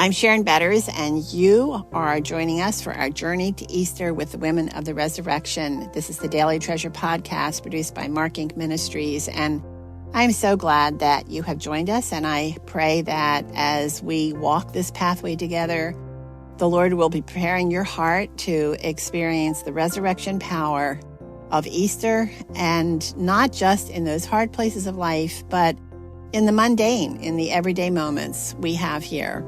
I'm Sharon Betters, and you are joining us for our journey to Easter with the Women of the Resurrection. This is the Daily Treasure podcast produced by Mark Inc. Ministries, and I'm so glad that you have joined us, and I pray that as we walk this pathway together, the Lord will be preparing your heart to experience the resurrection power of Easter, and not just in those hard places of life, but in the mundane, in the everyday moments we have here.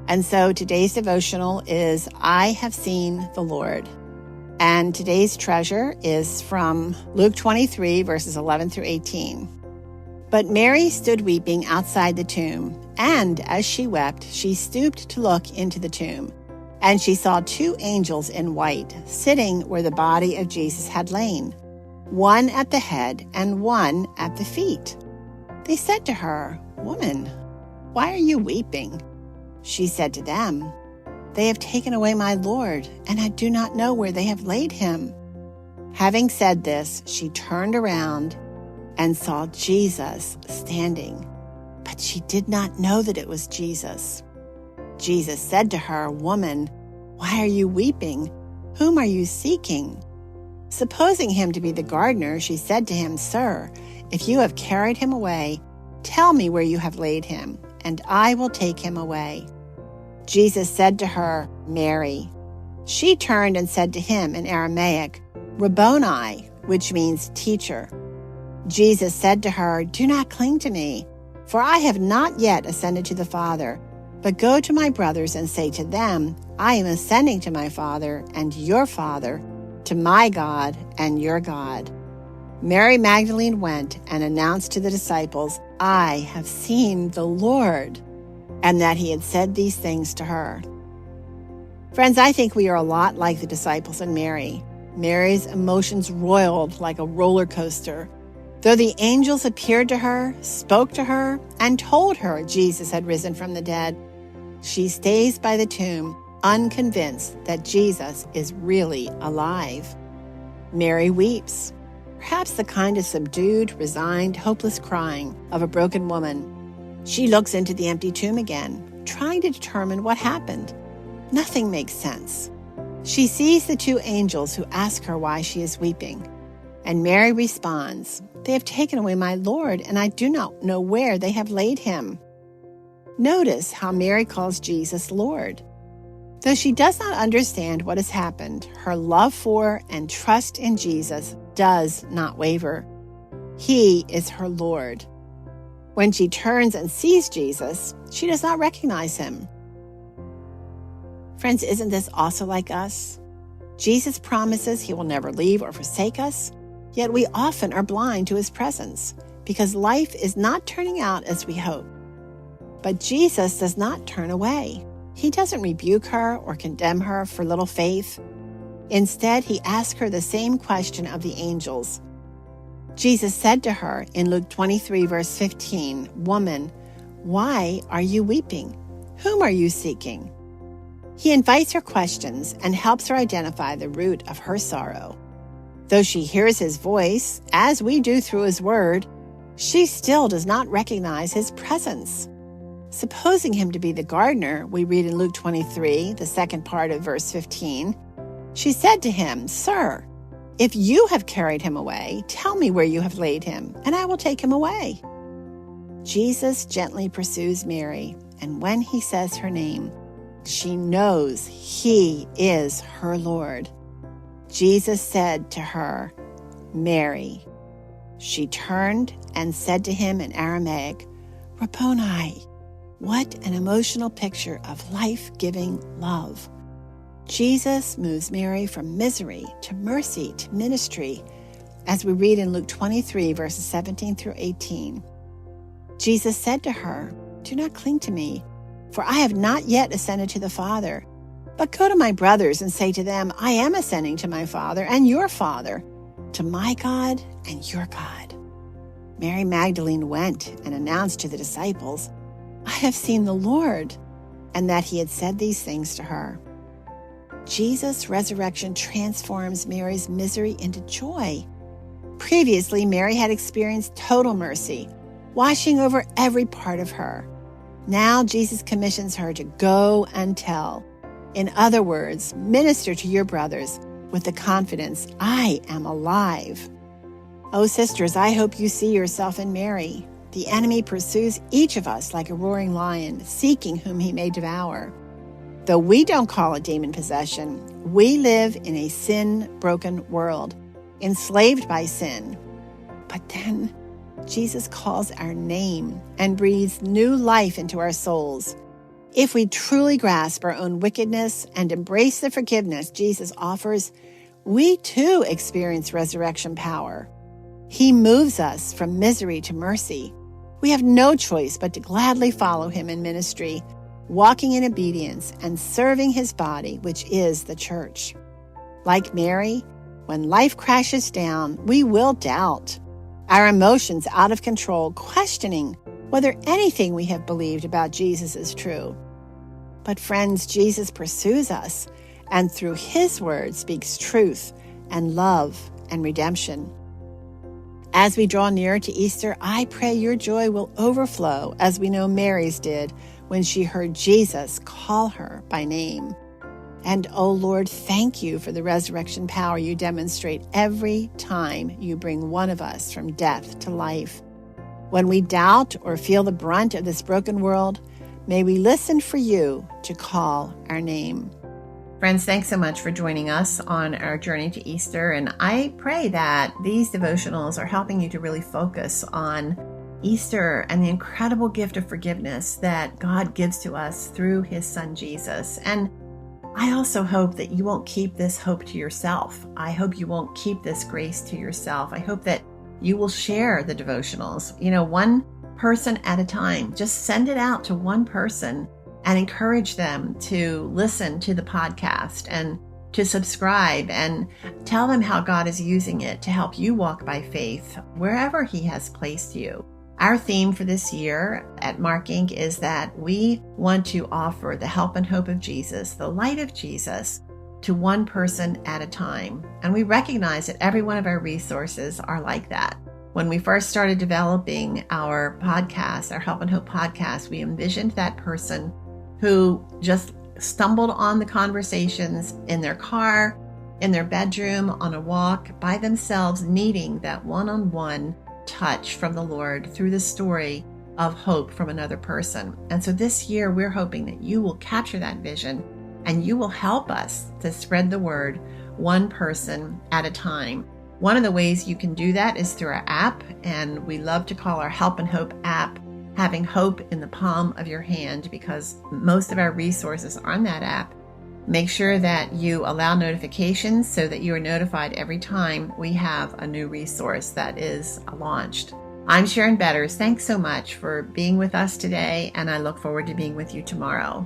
And so today's devotional is I Have Seen the Lord. And today's treasure is from Luke 23, verses 11 through 18. But Mary stood weeping outside the tomb, and as she wept, she stooped to look into the tomb. And she saw two angels in white, sitting where the body of Jesus had lain, one at the head and one at the feet. They said to her, "Woman, why are you weeping?" She said to them, "They have taken away my Lord, and I do not know where they have laid him." Having said this, she turned around and saw Jesus standing, but she did not know that it was Jesus. Jesus said to her, "Woman, why are you weeping? Whom are you seeking?" Supposing him to be the gardener, she said to him, "Sir, if you have carried him away, tell me where you have laid him, and I will take him away." Jesus said to her, "Mary." She turned and said to him in Aramaic, "Rabboni," which means teacher. Jesus said to her, "Do not cling to me, for I have not yet ascended to the Father, but go to my brothers and say to them, I am ascending to my Father and your Father, to my God and your God." Mary Magdalene went and announced to the disciples, "I have seen the Lord," and that he had said these things to her. Friends, I think we are a lot like the disciples and Mary. Mary's emotions roiled like a roller coaster. Though the angels appeared to her, spoke to her, and told her Jesus had risen from the dead, she stays by the tomb, unconvinced that Jesus is really alive. Mary weeps, perhaps the kind of subdued, resigned, hopeless crying of a broken woman. She looks into the empty tomb again, trying to determine what happened. Nothing makes sense. She sees the two angels who ask her why she is weeping. And Mary responds, "They have taken away my Lord, and I do not know where they have laid him." Notice how Mary calls Jesus Lord. Though she does not understand what has happened, her love for and trust in Jesus does not waver. He is her Lord. When she turns and sees Jesus, she does not recognize him. Friends, isn't this also like us? Jesus promises he will never leave or forsake us, yet we often are blind to his presence because life is not turning out as we hope. But Jesus does not turn away. He doesn't rebuke her or condemn her for little faith. Instead, he asks her the same question of the angels. Jesus said to her in Luke 23, verse 15, "Woman, why are you weeping? Whom are you seeking?" He invites her questions and helps her identify the root of her sorrow. Though she hears his voice, as we do through his word, she still does not recognize his presence. Supposing him to be the gardener, we read in Luke 23, the second part of verse 15, she said to him, "Sir, if you have carried him away, tell me where you have laid him, and I will take him away." Jesus gently pursues Mary, and when he says her name, she knows he is her Lord. Jesus said to her, "Mary." She turned and said to him in Aramaic, "Rabboni." What an emotional picture of life-giving love. Jesus moves Mary from misery to mercy to ministry, as we read in Luke 23, verses 17 through 18. Jesus said to her, "Do not cling to me, for I have not yet ascended to the Father. But go to my brothers and say to them, I am ascending to my Father and your Father, to my God and your God." Mary Magdalene went and announced to the disciples, "I have seen the Lord," and that he had said these things to her. Jesus' resurrection transforms Mary's misery into joy. Previously, Mary had experienced total mercy, washing over every part of her. Now Jesus commissions her to go and tell. In other words, minister to your brothers with the confidence, I am alive. Oh, sisters, I hope you see yourself in Mary. The enemy pursues each of us like a roaring lion, seeking whom he may devour. Though we don't call it demon possession, we live in a sin-broken world, enslaved by sin. But then Jesus calls our name and breathes new life into our souls. If we truly grasp our own wickedness and embrace the forgiveness Jesus offers, we too experience resurrection power. He moves us from misery to mercy. We have no choice but to gladly follow him in ministry, walking in obedience and serving his body, which is the church. Like Mary, when life crashes down, we will doubt. Our emotions out of control, questioning whether anything we have believed about Jesus is true. But friends, Jesus pursues us, and through his word speaks truth and love and redemption. As we draw nearer to Easter, I pray your joy will overflow as we know Mary's did when she heard Jesus call her by name. And, oh Lord, thank you for the resurrection power you demonstrate every time you bring one of us from death to life. When we doubt or feel the brunt of this broken world, may we listen for you to call our name. Friends, thanks so much for joining us on our journey to Easter. And I pray that these devotionals are helping you to really focus on Easter and the incredible gift of forgiveness that God gives to us through his son, Jesus. And I also hope that you won't keep this hope to yourself. I hope you won't keep this grace to yourself. I hope that you will share the devotionals, one person at a time. Just send it out to one person and encourage them to listen to the podcast and to subscribe, and tell them how God is using it to help you walk by faith wherever he has placed you. Our theme for this year at Mark Inc. is that we want to offer the help and hope of Jesus, the light of Jesus, to one person at a time. And we recognize that every one of our resources are like that. When we first started developing our podcast, our Help and Hope podcast, we envisioned that person who just stumbled on the conversations in their car, in their bedroom, on a walk, by themselves, needing that one-on-one touch from the Lord through the story of hope from another person. And so this year, we're hoping that you will capture that vision and you will help us to spread the word one person at a time. One of the ways you can do that is through our app, and we love to call our Help and Hope app Having Hope in the Palm of Your Hand, because most of our resources are on that app. Make sure that you allow notifications so that you are notified every time we have a new resource that is launched. I'm Sharon Betters. Thanks so much for being with us today, and I look forward to being with you tomorrow.